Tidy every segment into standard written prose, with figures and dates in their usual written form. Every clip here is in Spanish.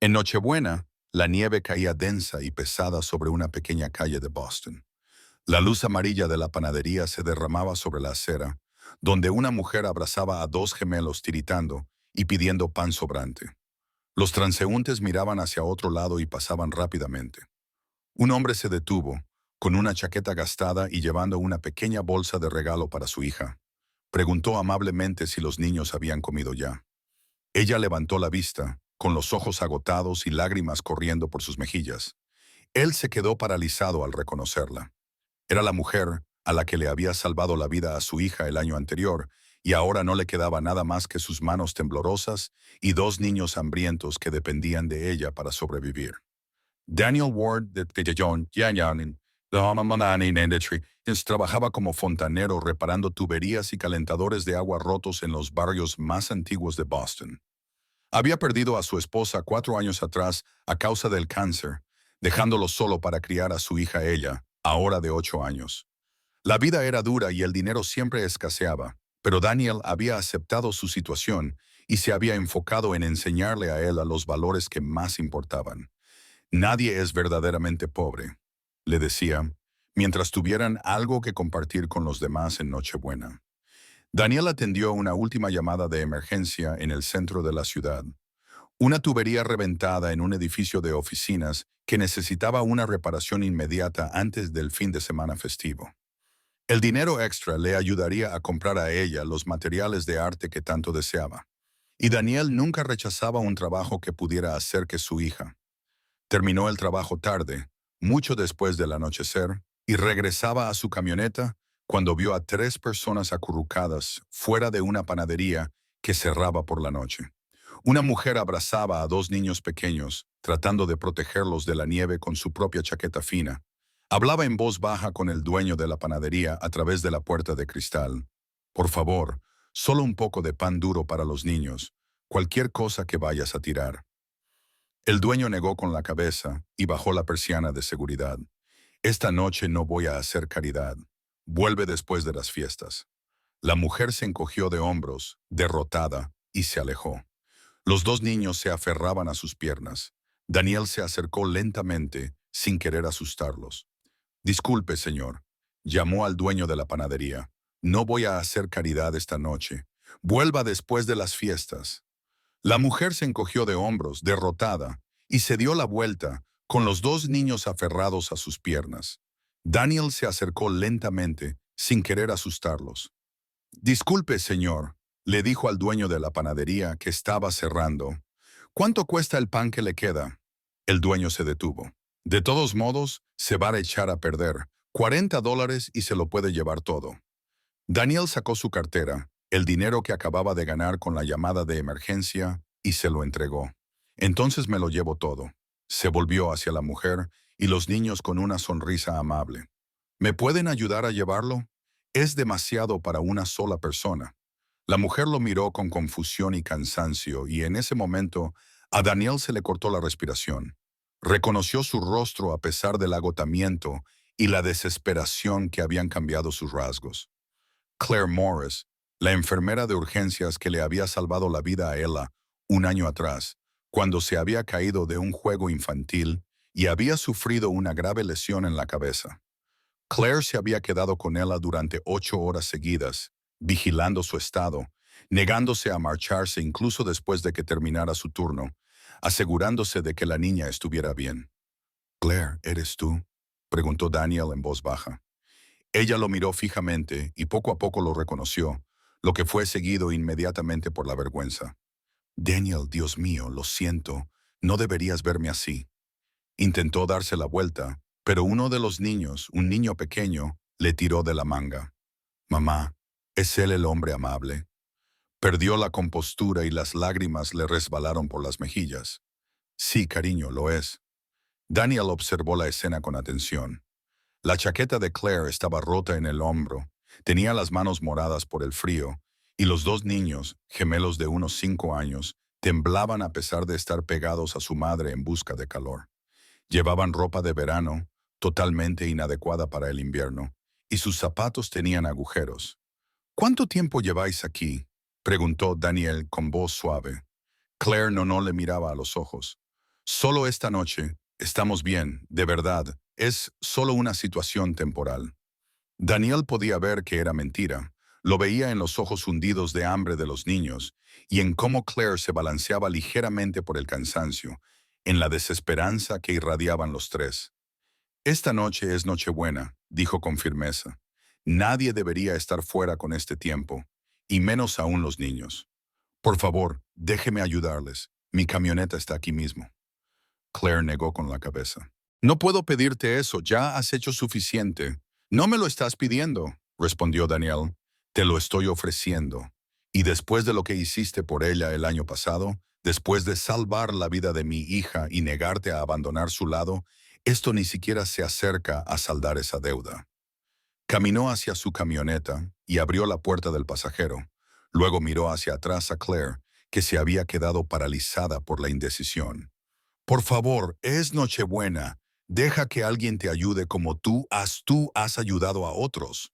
En Nochebuena, la nieve caía densa y pesada sobre una pequeña calle de Boston. La luz amarilla de la panadería se derramaba sobre la acera, donde una mujer abrazaba a dos gemelos tiritando y pidiendo pan sobrante. Los transeúntes miraban hacia otro lado y pasaban rápidamente. Un hombre se detuvo, con una chaqueta gastada y llevando una pequeña bolsa de regalo para su hija. Preguntó amablemente si los niños habían comido ya. Ella levantó la vista, con los ojos agotados y lágrimas corriendo por sus mejillas. Él se quedó paralizado al reconocerla. Era la mujer a la que le había salvado la vida a su hija el año anterior, y ahora no le quedaba nada más que sus manos temblorosas y dos niños hambrientos que dependían de ella para sobrevivir. Daniel Ward de Tejon Yanyanin, trabajaba como fontanero reparando tuberías y calentadores de agua rotos en los barrios más antiguos de Boston. Había perdido a su esposa 4 años atrás a causa del cáncer, dejándolo solo para criar a su hija ella, ahora de 8 años. La vida era dura y el dinero siempre escaseaba, pero Daniel había aceptado su situación y se había enfocado en enseñarle a él a los valores que más importaban. Nadie es verdaderamente pobre, le decía, mientras tuvieran algo que compartir con los demás en Nochebuena. Daniel atendió una última llamada de emergencia en el centro de la ciudad. Una tubería reventada en un edificio de oficinas que necesitaba una reparación inmediata antes del fin de semana festivo. El dinero extra le ayudaría a comprar a ella los materiales de arte que tanto deseaba. Y Daniel nunca rechazaba un trabajo que pudiera hacer que su hija. Terminó el trabajo tarde, mucho después del anochecer, y regresaba a su camioneta cuando vio a 3 personas acurrucadas fuera de una panadería que cerraba por la noche. Una mujer abrazaba a dos niños pequeños, tratando de protegerlos de la nieve con su propia chaqueta fina. Hablaba en voz baja con el dueño de la panadería a través de la puerta de cristal. Por favor, solo un poco de pan duro para los niños, cualquier cosa que vayas a tirar. El dueño negó con la cabeza y bajó la persiana de seguridad. Esta noche no voy a hacer caridad. Vuelve después de las fiestas. La mujer se encogió de hombros, derrotada, y se alejó. Los dos niños se aferraban a sus piernas. Daniel se acercó lentamente, sin querer asustarlos. Disculpe, señor. Llamó al dueño de la panadería. No voy a hacer caridad esta noche. Vuelva después de las fiestas. La mujer se encogió de hombros, derrotada, y se dio la vuelta, con los dos niños aferrados a sus piernas. Daniel se acercó lentamente, sin querer asustarlos. Disculpe, señor, le dijo al dueño de la panadería que estaba cerrando. ¿Cuánto cuesta el pan que le queda? El dueño se detuvo. De todos modos, se va a echar a perder. $40 y se lo puede llevar todo. Daniel sacó su cartera, el dinero que acababa de ganar con la llamada de emergencia, y se lo entregó. Entonces me lo llevo todo. Se volvió hacia la mujer y los niños con una sonrisa amable. ¿Me pueden ayudar a llevarlo? Es demasiado para una sola persona. La mujer lo miró con confusión y cansancio, y en ese momento a Daniel se le cortó la respiración. Reconoció su rostro a pesar del agotamiento y la desesperación que habían cambiado sus rasgos. Claire Morris, la enfermera de urgencias que le había salvado la vida a Ella un año atrás, cuando se había caído de un juego infantil y había sufrido una grave lesión en la cabeza. Claire se había quedado con Ella durante 8 horas seguidas, vigilando su estado, negándose a marcharse incluso después de que terminara su turno, asegurándose de que la niña estuviera bien. «Claire, ¿eres tú?», preguntó Daniel en voz baja. Ella lo miró fijamente y poco a poco lo reconoció, lo que fue seguido inmediatamente por la vergüenza. «Daniel, Dios mío, lo siento, no deberías verme así». Intentó darse la vuelta, pero uno de los niños, un niño pequeño, le tiró de la manga. «Mamá, ¿es él el hombre amable?». Perdió la compostura y las lágrimas le resbalaron por las mejillas. «Sí, cariño, lo es». Daniel observó la escena con atención. La chaqueta de Claire estaba rota en el hombro, tenía las manos moradas por el frío, y los dos niños, gemelos de unos 5 años, temblaban a pesar de estar pegados a su madre en busca de calor. Llevaban ropa de verano, totalmente inadecuada para el invierno, y sus zapatos tenían agujeros. «¿Cuánto tiempo lleváis aquí?», preguntó Daniel con voz suave. Claire no le miraba a los ojos. Solo esta noche, estamos bien, de verdad, es solo una situación temporal. Daniel podía ver que era mentira. Lo veía en los ojos hundidos de hambre de los niños y en cómo Claire se balanceaba ligeramente por el cansancio, en la desesperanza que irradiaban los tres. Esta noche es Nochebuena, dijo con firmeza. Nadie debería estar fuera con este tiempo, y menos aún los niños. Por favor, déjeme ayudarles. Mi camioneta está aquí mismo. Claire negó con la cabeza. No puedo pedirte eso, ya has hecho suficiente. No me lo estás pidiendo, respondió Daniel. Te lo estoy ofreciendo. Y después de lo que hiciste por ella el año pasado, después de salvar la vida de mi hija y negarte a abandonar su lado, esto ni siquiera se acerca a saldar esa deuda. Caminó hacia su camioneta y abrió la puerta del pasajero. Luego miró hacia atrás a Claire, que se había quedado paralizada por la indecisión. Por favor, es Nochebuena. Deja que alguien te ayude como tú has ayudado a otros.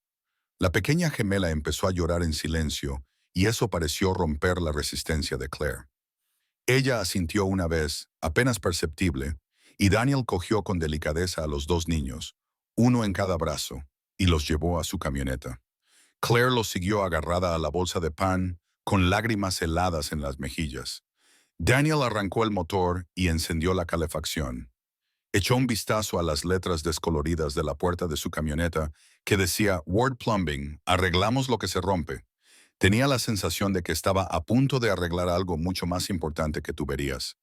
La pequeña gemela empezó a llorar en silencio, y eso pareció romper la resistencia de Claire. Ella asintió una vez, apenas perceptible, y Daniel cogió con delicadeza a los dos niños, uno en cada brazo, y los llevó a su camioneta. Claire los siguió agarrada a la bolsa de pan, con lágrimas heladas en las mejillas. Daniel arrancó el motor y encendió la calefacción. Echó un vistazo a las letras descoloridas de la puerta de su camioneta que decía Ward Plumbing, arreglamos lo que se rompe. Tenía la sensación de que estaba a punto de arreglar algo mucho más importante que tuberías.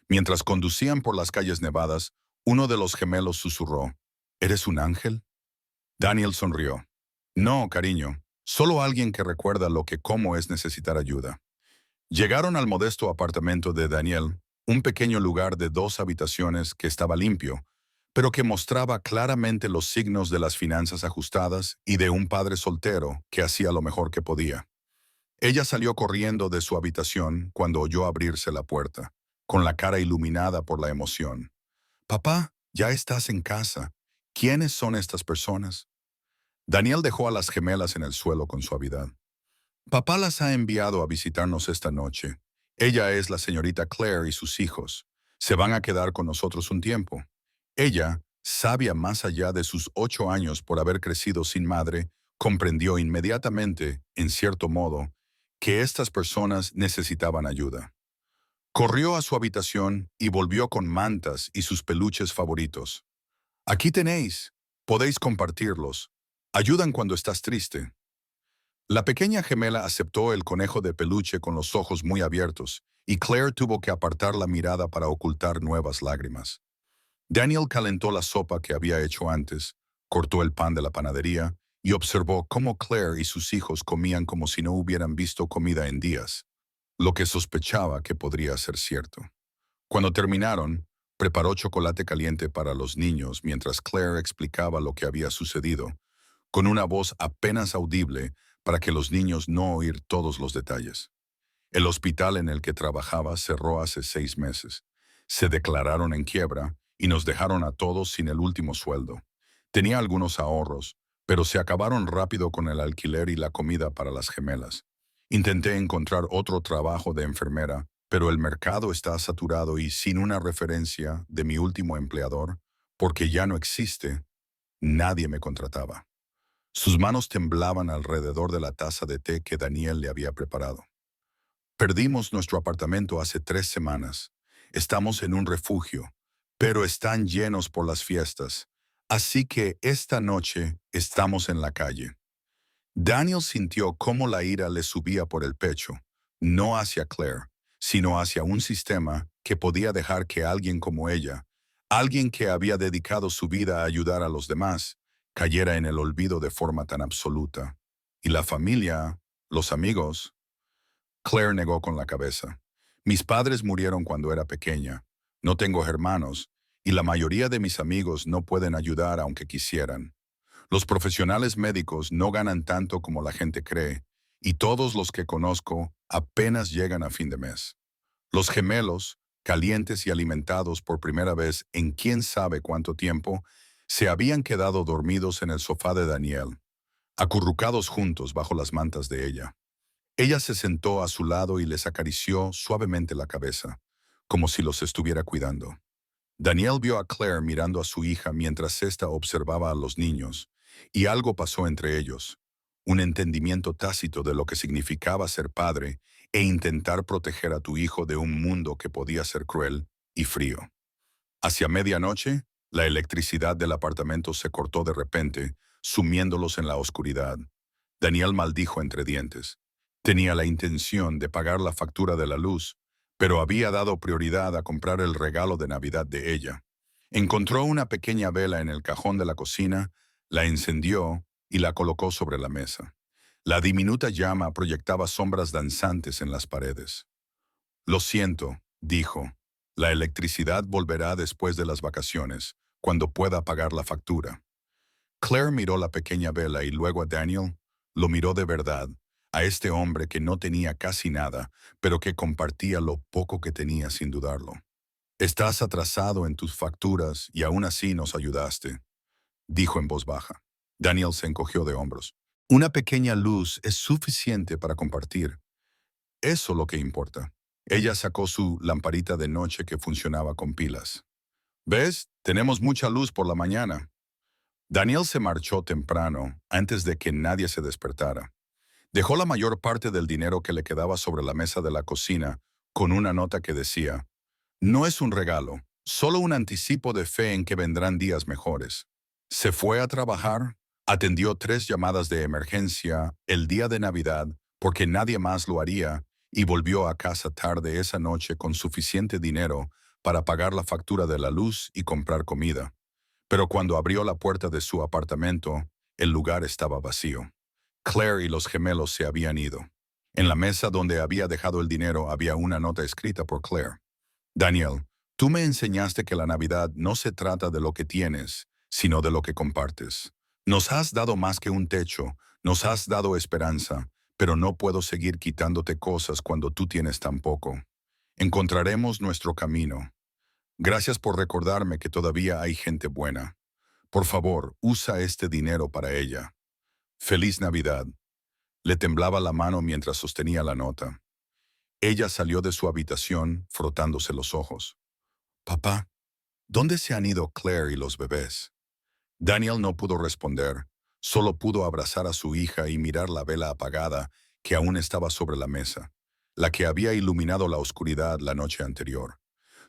Mientras conducían por las calles nevadas, uno de los gemelos susurró, ¿Eres un ángel? Daniel sonrió. No, cariño, solo alguien que recuerda lo que cómo es necesitar ayuda. Llegaron al modesto apartamento de Daniel, un pequeño lugar de 2 habitaciones que estaba limpio, pero que mostraba claramente los signos de las finanzas ajustadas y de un padre soltero que hacía lo mejor que podía. Ella salió corriendo de su habitación cuando oyó abrirse la puerta, con la cara iluminada por la emoción. Papá, ya estás en casa. ¿Quiénes son estas personas? Daniel dejó a las gemelas en el suelo con suavidad. Papá las ha enviado a visitarnos esta noche. Ella es la señorita Claire y sus hijos. Se van a quedar con nosotros un tiempo. Ella, sabia más allá de sus 8 años por haber crecido sin madre, comprendió inmediatamente, en cierto modo, que estas personas necesitaban ayuda. Corrió a su habitación y volvió con mantas y sus peluches favoritos. Aquí tenéis. Podéis compartirlos. Ayudan cuando estás triste. La pequeña gemela aceptó el conejo de peluche con los ojos muy abiertos, y Claire tuvo que apartar la mirada para ocultar nuevas lágrimas. Daniel calentó la sopa que había hecho antes, cortó el pan de la panadería y observó cómo Claire y sus hijos comían como si no hubieran visto comida en días, lo que sospechaba que podría ser cierto. Cuando terminaron, preparó chocolate caliente para los niños mientras Claire explicaba lo que había sucedido, con una voz apenas audible para que los niños no oír todos los detalles. El hospital en el que trabajaba cerró hace 6 meses. Se declararon en quiebra y nos dejaron a todos sin el último sueldo. Tenía algunos ahorros, pero se acabaron rápido con el alquiler y la comida para las gemelas. Intenté encontrar otro trabajo de enfermera, pero el mercado está saturado y sin una referencia de mi último empleador, porque ya no existe, nadie me contrataba. Sus manos temblaban alrededor de la taza de té que Daniel le había preparado. Perdimos nuestro apartamento hace 3 semanas. Estamos en un refugio, pero están llenos por las fiestas. Así que esta noche estamos en la calle. Daniel sintió cómo la ira le subía por el pecho, no hacia Claire, sino hacia un sistema que podía dejar que alguien como ella, alguien que había dedicado su vida a ayudar a los demás, cayera en el olvido de forma tan absoluta. Y la familia, los amigos. Claire negó con la cabeza. Mis padres murieron cuando era pequeña. No tengo hermanos, y la mayoría de mis amigos no pueden ayudar aunque quisieran. Los profesionales médicos no ganan tanto como la gente cree, y todos los que conozco apenas llegan a fin de mes. Los gemelos, calientes y alimentados por primera vez en quién sabe cuánto tiempo, se habían quedado dormidos en el sofá de Daniel, acurrucados juntos bajo las mantas de ella. Ella se sentó a su lado y les acarició suavemente la cabeza, como si los estuviera cuidando. Daniel vio a Claire mirando a su hija mientras ésta observaba a los niños, y algo pasó entre ellos, un entendimiento tácito de lo que significaba ser padre e intentar proteger a tu hijo de un mundo que podía ser cruel y frío. Hacia medianoche, la electricidad del apartamento se cortó de repente, sumiéndolos en la oscuridad. Daniel maldijo entre dientes. Tenía la intención de pagar la factura de la luz, pero había dado prioridad a comprar el regalo de Navidad de ella. Encontró una pequeña vela en el cajón de la cocina, la encendió y la colocó sobre la mesa. La diminuta llama proyectaba sombras danzantes en las paredes. Lo siento, dijo. La electricidad volverá después de las vacaciones, cuando pueda pagar la factura. Claire miró la pequeña vela y luego a Daniel. Lo miró de verdad, a este hombre que no tenía casi nada, pero que compartía lo poco que tenía sin dudarlo. Estás atrasado en tus facturas y aún así nos ayudaste, dijo en voz baja. Daniel se encogió de hombros. Una pequeña luz es suficiente para compartir. Eso lo que importa. Ella sacó su lamparita de noche que funcionaba con pilas. ¿Ves? Tenemos mucha luz por la mañana. Daniel se marchó temprano, antes de que nadie se despertara. Dejó la mayor parte del dinero que le quedaba sobre la mesa de la cocina, con una nota que decía: no es un regalo, solo un anticipo de fe en que vendrán días mejores. Se fue a trabajar, atendió 3 llamadas de emergencia el día de Navidad, porque nadie más lo haría, y volvió a casa tarde esa noche con suficiente dinero para pagar la factura de la luz y comprar comida. Pero cuando abrió la puerta de su apartamento, el lugar estaba vacío. Claire y los gemelos se habían ido. En la mesa donde había dejado el dinero había una nota escrita por Claire. Daniel, tú me enseñaste que la Navidad no se trata de lo que tienes, sino de lo que compartes. Nos has dado más que un techo, nos has dado esperanza, pero no puedo seguir quitándote cosas cuando tú tienes tan poco. Encontraremos nuestro camino. Gracias por recordarme que todavía hay gente buena. Por favor, usa este dinero para ella. Feliz Navidad. Le temblaba la mano mientras sostenía la nota. Ella salió de su habitación frotándose los ojos. Papá, ¿dónde se han ido Claire y los bebés? Daniel no pudo responder, solo pudo abrazar a su hija y mirar la vela apagada que aún estaba sobre la mesa, la que había iluminado la oscuridad la noche anterior.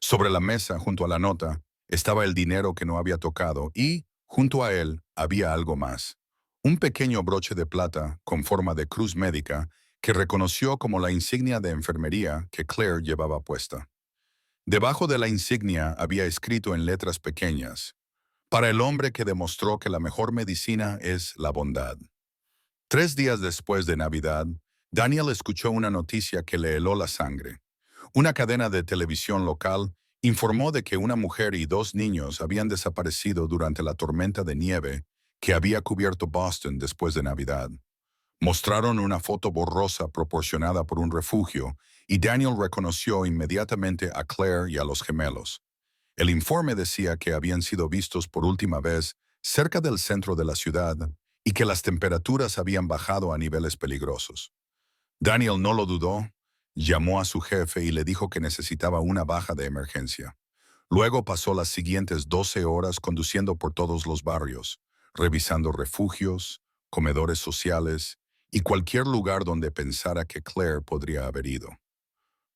Sobre la mesa, junto a la nota, estaba el dinero que no había tocado y, junto a él, había algo más. Un pequeño broche de plata con forma de cruz médica que reconoció como la insignia de enfermería que Claire llevaba puesta. Debajo de la insignia había escrito en letras pequeñas: para el hombre que demostró que la mejor medicina es la bondad. 3 días después de Navidad, Daniel escuchó una noticia que le heló la sangre. Una cadena de televisión local informó de que una mujer y 2 niños habían desaparecido durante la tormenta de nieve que había cubierto Boston después de Navidad. Mostraron una foto borrosa proporcionada por un refugio y Daniel reconoció inmediatamente a Claire y a los gemelos. El informe decía que habían sido vistos por última vez cerca del centro de la ciudad y que las temperaturas habían bajado a niveles peligrosos. Daniel no lo dudó, llamó a su jefe y le dijo que necesitaba una baja de emergencia. Luego pasó las siguientes 12 horas conduciendo por todos los barrios, revisando refugios, comedores sociales y cualquier lugar donde pensara que Claire podría haber ido.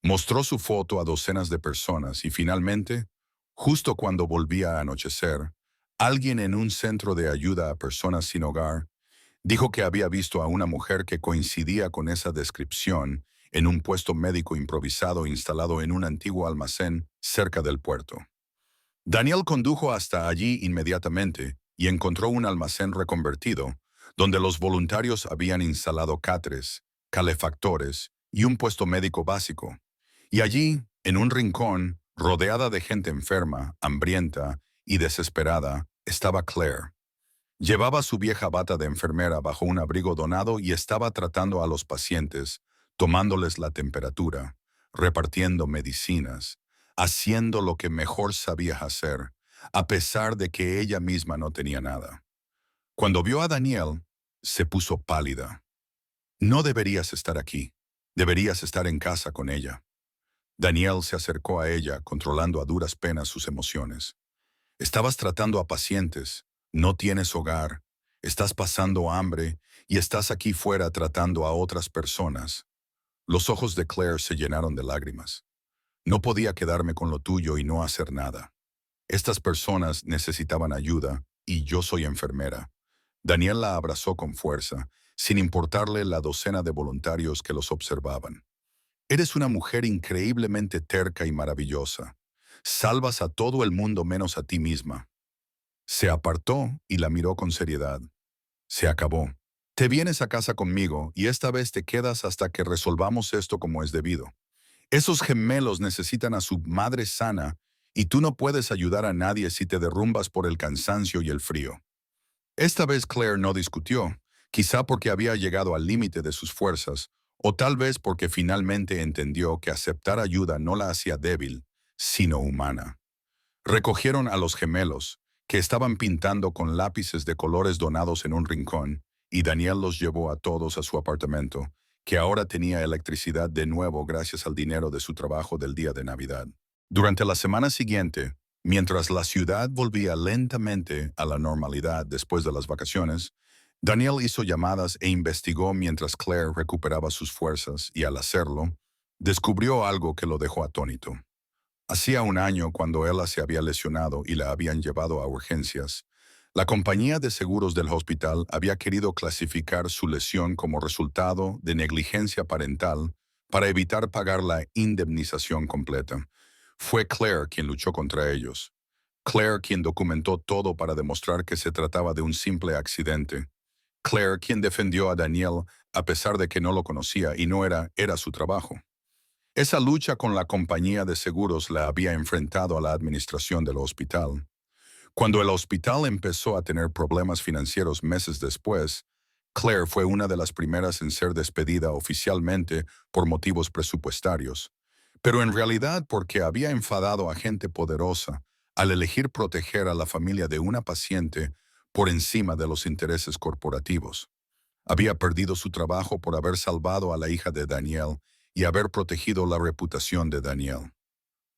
Mostró su foto a docenas de personas y finalmente, justo cuando volvía a anochecer, alguien en un centro de ayuda a personas sin hogar dijo que había visto a una mujer que coincidía con esa descripción en un puesto médico improvisado instalado en un antiguo almacén cerca del puerto. Daniel condujo hasta allí inmediatamente y encontró un almacén reconvertido, donde los voluntarios habían instalado catres, calefactores y un puesto médico básico. Y allí, en un rincón, rodeada de gente enferma, hambrienta y desesperada, estaba Claire. Llevaba su vieja bata de enfermera bajo un abrigo donado y estaba tratando a los pacientes, tomándoles la temperatura, repartiendo medicinas, haciendo lo que mejor sabía hacer, a pesar de que ella misma no tenía nada. Cuando vio a Daniel, se puso pálida. No deberías estar aquí. Deberías estar en casa con ella. Daniel se acercó a ella, controlando a duras penas sus emociones. Estabas tratando a pacientes, no tienes hogar, estás pasando hambre y estás aquí fuera tratando a otras personas. Los ojos de Claire se llenaron de lágrimas. No podía quedarme con lo tuyo y no hacer nada. Estas personas necesitaban ayuda y yo soy enfermera. Daniel la abrazó con fuerza, sin importarle la docena de voluntarios que los observaban. Eres una mujer increíblemente terca y maravillosa. Salvas a todo el mundo menos a ti misma. Se apartó y la miró con seriedad. Se acabó. Te vienes a casa conmigo y esta vez te quedas hasta que resolvamos esto como es debido. Esos gemelos necesitan a su madre sana y tú no puedes ayudar a nadie si te derrumbas por el cansancio y el frío. Esta vez Claire no discutió, quizá porque había llegado al límite de sus fuerzas, o tal vez porque finalmente entendió que aceptar ayuda no la hacía débil, sino humana. Recogieron a los gemelos, que estaban pintando con lápices de colores donados en un rincón, y Daniel los llevó a todos a su apartamento, que ahora tenía electricidad de nuevo gracias al dinero de su trabajo del día de Navidad. Durante la semana siguiente, mientras la ciudad volvía lentamente a la normalidad después de las vacaciones, Daniel hizo llamadas e investigó mientras Claire recuperaba sus fuerzas y al hacerlo, descubrió algo que lo dejó atónito. Hacía un año cuando ella se había lesionado y la habían llevado a urgencias, la compañía de seguros del hospital había querido clasificar su lesión como resultado de negligencia parental para evitar pagar la indemnización completa. Fue Claire quien luchó contra ellos. Claire quien documentó todo para demostrar que se trataba de un simple accidente. Claire quien defendió a Daniel a pesar de que no lo conocía y no era su trabajo. Esa lucha con la compañía de seguros la había enfrentado a la administración del hospital. Cuando el hospital empezó a tener problemas financieros meses después, Claire fue una de las primeras en ser despedida oficialmente por motivos presupuestarios, pero en realidad porque había enfadado a gente poderosa al elegir proteger a la familia de una paciente por encima de los intereses corporativos. Había perdido su trabajo por haber salvado a la hija de Daniel y haber protegido la reputación de Daniel.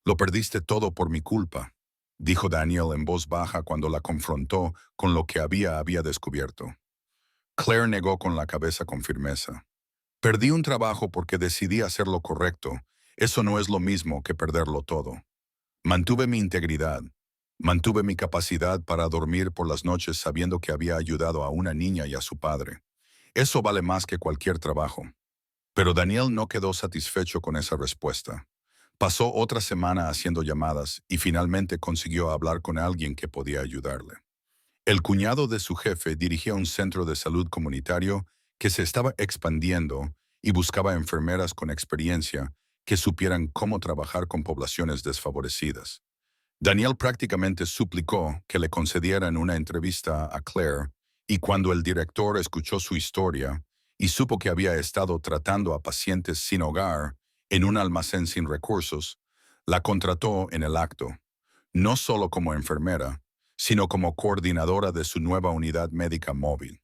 Lo perdiste todo por mi culpa, dijo Daniel en voz baja cuando la confrontó con lo que había descubierto. Claire negó con la cabeza con firmeza. Perdí un trabajo porque decidí hacer lo correcto. Eso no es lo mismo que perderlo todo. Mantuve mi integridad. Mantuve mi capacidad para dormir por las noches sabiendo que había ayudado a una niña y a su padre. Eso vale más que cualquier trabajo. Pero Daniel no quedó satisfecho con esa respuesta. Pasó otra semana haciendo llamadas y finalmente consiguió hablar con alguien que podía ayudarle. El cuñado de su jefe dirigía un centro de salud comunitario que se estaba expandiendo y buscaba enfermeras con experiencia que supieran cómo trabajar con poblaciones desfavorecidas. Daniel prácticamente suplicó que le concedieran una entrevista a Claire y cuando el director escuchó su historia y supo que había estado tratando a pacientes sin hogar en un almacén sin recursos, la contrató en el acto, no solo como enfermera, sino como coordinadora de su nueva unidad médica móvil.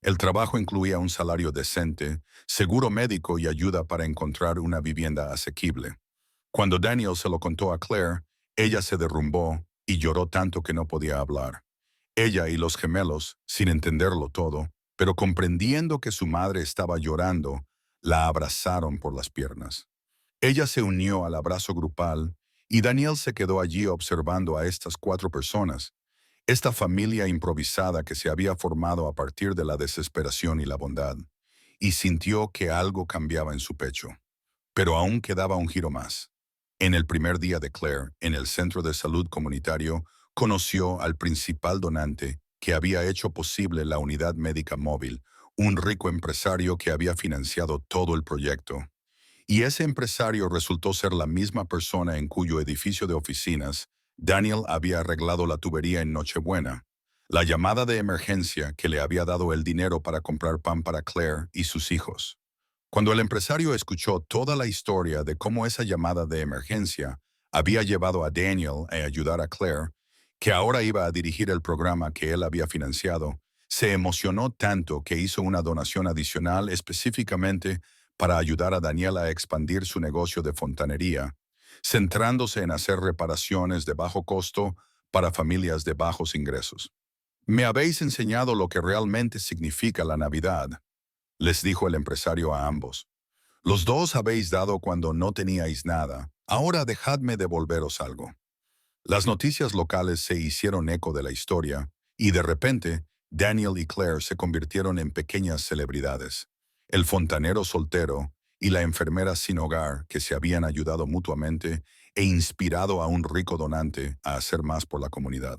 El trabajo incluía un salario decente, seguro médico y ayuda para encontrar una vivienda asequible. Cuando Daniel se lo contó a Claire, ella se derrumbó y lloró tanto que no podía hablar. Ella y los gemelos, sin entenderlo todo, pero comprendiendo que su madre estaba llorando, la abrazaron por las piernas. Ella se unió al abrazo grupal y Daniel se quedó allí observando a estas cuatro personas, esta familia improvisada que se había formado a partir de la desesperación y la bondad, y sintió que algo cambiaba en su pecho. Pero aún quedaba un giro más. En el primer día de Claire, en el centro de salud comunitario, conoció al principal donante que había hecho posible la unidad médica móvil, un rico empresario que había financiado todo el proyecto. Y ese empresario resultó ser la misma persona en cuyo edificio de oficinas Daniel había arreglado la tubería en Nochebuena, la llamada de emergencia que le había dado el dinero para comprar pan para Claire y sus hijos. Cuando el empresario escuchó toda la historia de cómo esa llamada de emergencia había llevado a Daniel a ayudar a Claire, que ahora iba a dirigir el programa que él había financiado, se emocionó tanto que hizo una donación adicional específicamente para ayudar a Daniel a expandir su negocio de fontanería, centrándose en hacer reparaciones de bajo costo para familias de bajos ingresos. Me habéis enseñado lo que realmente significa la Navidad, les dijo el empresario a ambos. Los dos habéis dado cuando no teníais nada. Ahora dejadme devolveros algo. Las noticias locales se hicieron eco de la historia, y de repente, Daniel y Claire se convirtieron en pequeñas celebridades. El fontanero soltero y la enfermera sin hogar que se habían ayudado mutuamente e inspirado a un rico donante a hacer más por la comunidad.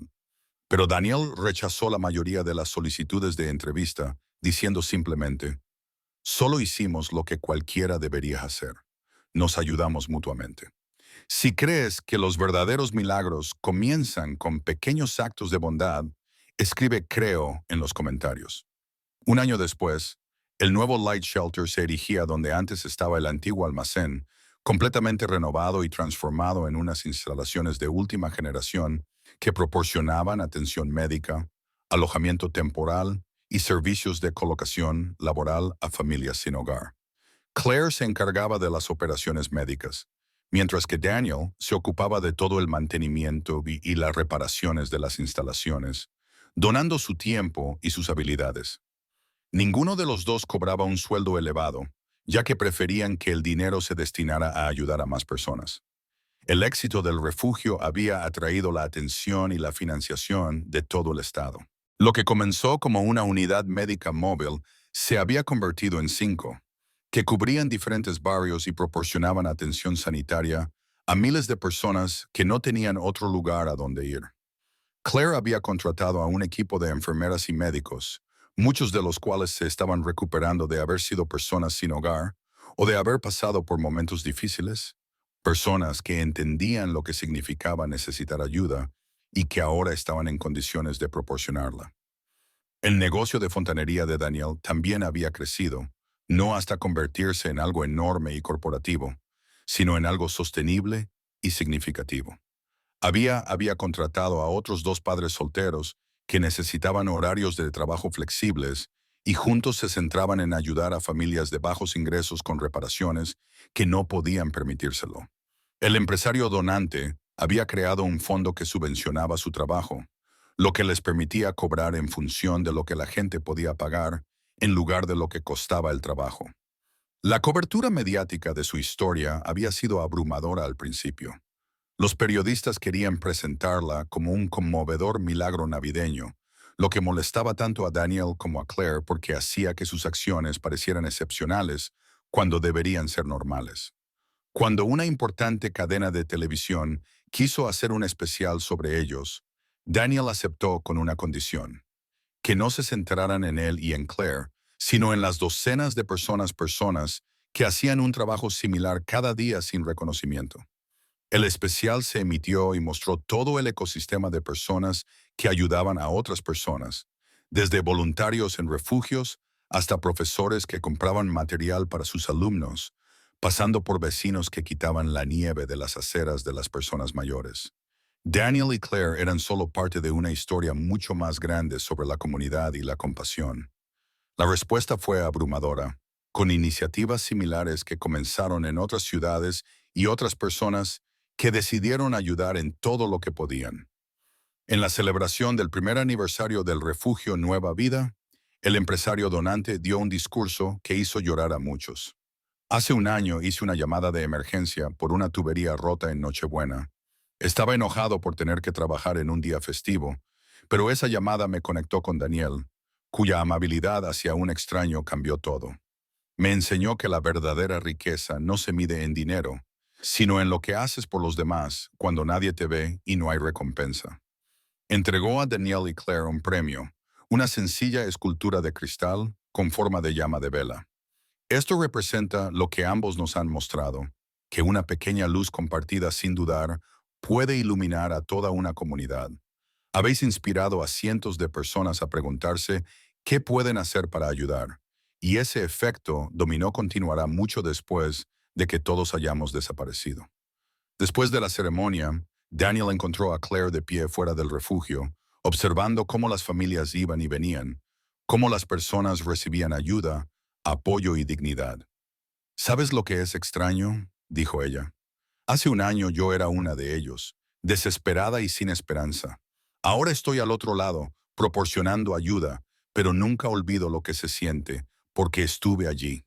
Pero Daniel rechazó la mayoría de las solicitudes de entrevista, diciendo simplemente, solo hicimos lo que cualquiera debería hacer. Nos ayudamos mutuamente. Si crees que los verdaderos milagros comienzan con pequeños actos de bondad, escribe creo en los comentarios. Un año después, el nuevo Light Shelter se erigía donde antes estaba el antiguo almacén, completamente renovado y transformado en unas instalaciones de última generación que proporcionaban atención médica, alojamiento temporal y servicios de colocación laboral a familias sin hogar. Claire se encargaba de las operaciones médicas, mientras que Daniel se ocupaba de todo el mantenimiento y las reparaciones de las instalaciones, donando su tiempo y sus habilidades. Ninguno de los dos cobraba un sueldo elevado, ya que preferían que el dinero se destinara a ayudar a más personas. El éxito del refugio había atraído la atención y la financiación de todo el estado. Lo que comenzó como una unidad médica móvil se había convertido en 5, que cubrían diferentes barrios y proporcionaban atención sanitaria a miles de personas que no tenían otro lugar a donde ir. Claire había contratado a un equipo de enfermeras y médicos, muchos de los cuales se estaban recuperando de haber sido personas sin hogar o de haber pasado por momentos difíciles, personas que entendían lo que significaba necesitar ayuda y que ahora estaban en condiciones de proporcionarla. El negocio de fontanería de Daniel también había crecido, no hasta convertirse en algo enorme y corporativo, sino en algo sostenible y significativo. Había contratado a otros 2 padres solteros que necesitaban horarios de trabajo flexibles y juntos se centraban en ayudar a familias de bajos ingresos con reparaciones que no podían permitírselo. El empresario donante había creado un fondo que subvencionaba su trabajo, lo que les permitía cobrar en función de lo que la gente podía pagar en lugar de lo que costaba el trabajo. La cobertura mediática de su historia había sido abrumadora al principio. Los periodistas querían presentarla como un conmovedor milagro navideño, lo que molestaba tanto a Daniel como a Claire porque hacía que sus acciones parecieran excepcionales cuando deberían ser normales. Cuando una importante cadena de televisión quiso hacer un especial sobre ellos, Daniel aceptó con una condición: que no se centraran en él y en Claire, sino en las docenas de personas que hacían un trabajo similar cada día sin reconocimiento. El especial se emitió y mostró todo el ecosistema de personas que ayudaban a otras personas, desde voluntarios en refugios hasta profesores que compraban material para sus alumnos, pasando por vecinos que quitaban la nieve de las aceras de las personas mayores. Daniel y Claire eran solo parte de una historia mucho más grande sobre la comunidad y la compasión. La respuesta fue abrumadora, con iniciativas similares que comenzaron en otras ciudades y otras personas que decidieron ayudar en todo lo que podían. En la celebración del primer aniversario del refugio Nueva Vida, el empresario donante dio un discurso que hizo llorar a muchos. Hace un año hice una llamada de emergencia por una tubería rota en Nochebuena. Estaba enojado por tener que trabajar en un día festivo, pero esa llamada me conectó con Daniel, cuya amabilidad hacia un extraño cambió todo. Me enseñó que la verdadera riqueza no se mide en dinero, sino en lo que haces por los demás cuando nadie te ve y no hay recompensa. Entregó a Daniel y Claire un premio, una sencilla escultura de cristal con forma de llama de vela. Esto representa lo que ambos nos han mostrado, que una pequeña luz compartida sin dudar puede iluminar a toda una comunidad. Habéis inspirado a cientos de personas a preguntarse qué pueden hacer para ayudar, y ese efecto dominó continuará mucho después de que todos hayamos desaparecido. Después de la ceremonia, Daniel encontró a Claire de pie fuera del refugio, observando cómo las familias iban y venían, cómo las personas recibían ayuda, apoyo y dignidad. ¿Sabes lo que es extraño?, dijo ella. Hace un año yo era una de ellos, desesperada y sin esperanza. Ahora estoy al otro lado, proporcionando ayuda, pero nunca olvido lo que se siente, porque estuve allí.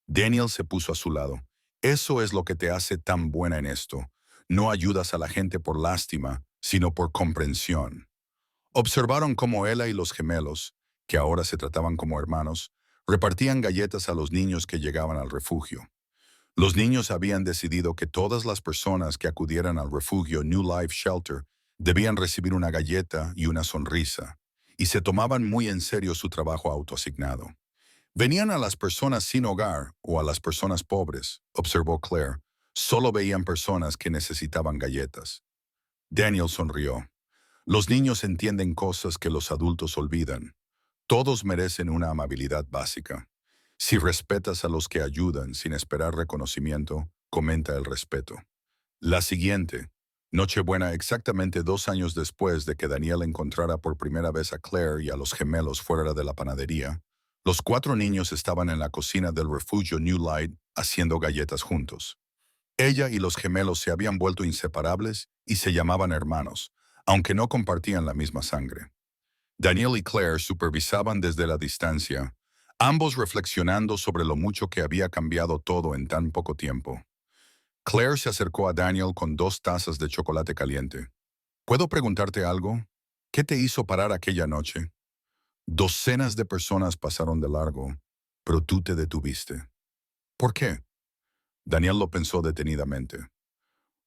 Daniel se puso a su lado. Eso es lo que te hace tan buena en esto. No ayudas a la gente por lástima, sino por comprensión. Observaron cómo ella y los gemelos, que ahora se trataban como hermanos, repartían galletas a los niños que llegaban al refugio. Los niños habían decidido que todas las personas que acudieran al refugio New Life Shelter debían recibir una galleta y una sonrisa, y se tomaban muy en serio su trabajo autoasignado. Venían a las personas sin hogar o a las personas pobres, observó Claire. Solo veían personas que necesitaban galletas. Daniel sonrió. Los niños entienden cosas que los adultos olvidan. Todos merecen una amabilidad básica. Si respetas a los que ayudan sin esperar reconocimiento, comenta el respeto. La siguiente, Nochebuena, exactamente 2 años después de que Daniel encontrara por primera vez a Claire y a los gemelos fuera de la panadería, los 4 niños estaban en la cocina del refugio New Light haciendo galletas juntos. Ella y los gemelos se habían vuelto inseparables y se llamaban hermanos, aunque no compartían la misma sangre. Daniel y Claire supervisaban desde la distancia, ambos reflexionando sobre lo mucho que había cambiado todo en tan poco tiempo. Claire se acercó a Daniel con 2 tazas de chocolate caliente. ¿Puedo preguntarte algo? ¿Qué te hizo parar aquella noche? Docenas de personas pasaron de largo, pero tú te detuviste. ¿Por qué? Daniel lo pensó detenidamente.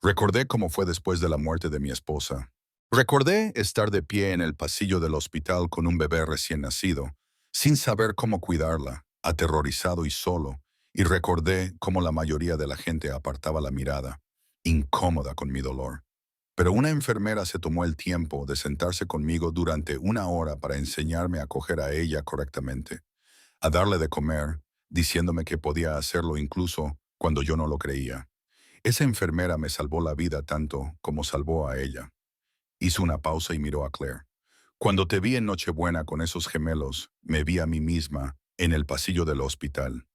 Recordé cómo fue después de la muerte de mi esposa. Recordé estar de pie en el pasillo del hospital con un bebé recién nacido, sin saber cómo cuidarla, aterrorizado y solo, y recordé cómo la mayoría de la gente apartaba la mirada, incómoda con mi dolor. Pero una enfermera se tomó el tiempo de sentarse conmigo durante 1 hora para enseñarme a coger a ella correctamente, a darle de comer, diciéndome que podía hacerlo incluso cuando yo no lo creía. Esa enfermera me salvó la vida tanto como salvó a ella. Hizo una pausa y miró a Claire. Cuando te vi en Nochebuena con esos gemelos, me vi a mí misma en el pasillo del hospital.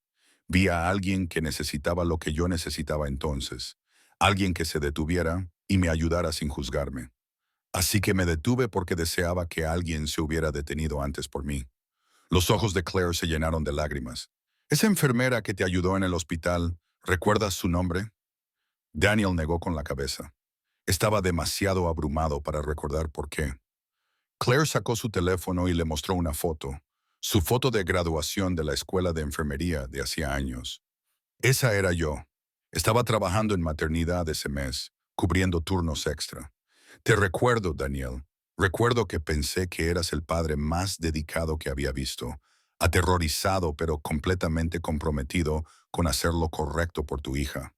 Vi a alguien que necesitaba lo que yo necesitaba entonces. Alguien que se detuviera y me ayudara sin juzgarme. Así que me detuve porque deseaba que alguien se hubiera detenido antes por mí. Los ojos de Claire se llenaron de lágrimas. Esa enfermera que te ayudó en el hospital, ¿recuerdas su nombre? Daniel negó con la cabeza. Estaba demasiado abrumado para recordar por qué. Claire sacó su teléfono y le mostró una foto, su foto de graduación de la escuela de enfermería de hacía años. Esa era yo. Estaba trabajando en maternidad ese mes, cubriendo turnos extra. Te recuerdo, Daniel. Recuerdo que pensé que eras el padre más dedicado que había visto, aterrorizado pero completamente comprometido con hacer lo correcto por tu hija.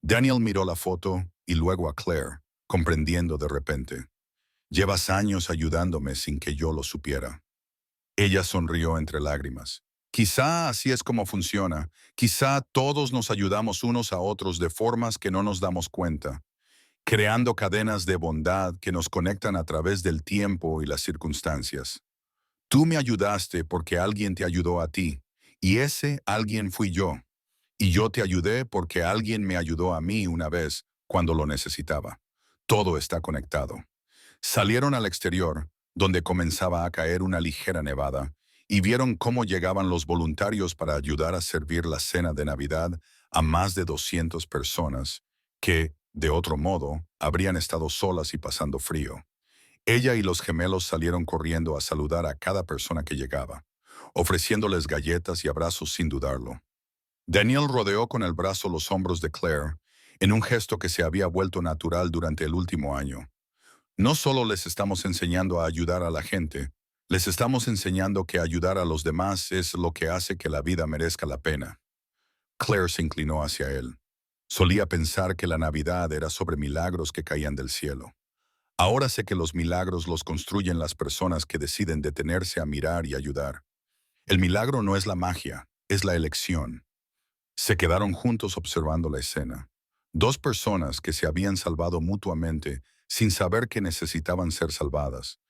Daniel miró la foto y luego a Claire, comprendiendo de repente. Llevas años ayudándome sin que yo lo supiera. Ella sonrió entre lágrimas. Quizá así es como funciona. Quizá todos nos ayudamos unos a otros de formas que no nos damos cuenta, creando cadenas de bondad que nos conectan a través del tiempo y las circunstancias. Tú me ayudaste porque alguien te ayudó a ti, y ese alguien fui yo. Y yo te ayudé porque alguien me ayudó a mí una vez cuando lo necesitaba. Todo está conectado. Salieron al exterior, donde comenzaba a caer una ligera nevada, y vieron cómo llegaban los voluntarios para ayudar a servir la cena de Navidad a más de 200 personas que, de otro modo, habrían estado solas y pasando frío. Ella y los gemelos salieron corriendo a saludar a cada persona que llegaba, ofreciéndoles galletas y abrazos sin dudarlo. Daniel rodeó con el brazo los hombros de Claire, en un gesto que se había vuelto natural durante el último año. No solo les estamos enseñando a ayudar a la gente, les estamos enseñando que ayudar a los demás es lo que hace que la vida merezca la pena. Claire se inclinó hacia él. Solía pensar que la Navidad era sobre milagros que caían del cielo. Ahora sé que los milagros los construyen las personas que deciden detenerse a mirar y ayudar. El milagro no es la magia, es la elección. Se quedaron juntos observando la escena. 2 personas que se habían salvado mutuamente sin saber que necesitaban ser salvadas,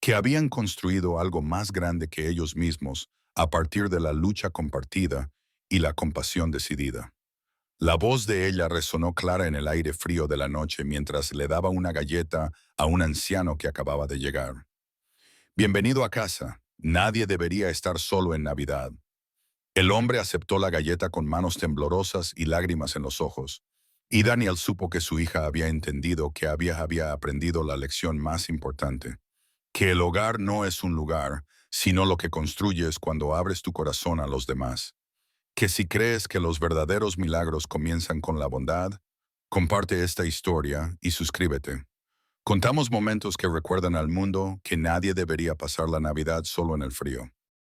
que habían construido algo más grande que ellos mismos a partir de la lucha compartida y la compasión decidida. La voz de ella resonó clara en el aire frío de la noche mientras le daba una galleta a un anciano que acababa de llegar. Bienvenido a casa. Nadie debería estar solo en Navidad. El hombre aceptó la galleta con manos temblorosas y lágrimas en los ojos. Y Daniel supo que su hija había entendido que había aprendido la lección más importante, que el hogar no es un lugar, sino lo que construyes cuando abres tu corazón a los demás. Que si crees que los verdaderos milagros comienzan con la bondad, comparte esta historia y suscríbete. Contamos momentos que recuerdan al mundo que nadie debería pasar la Navidad solo en el frío.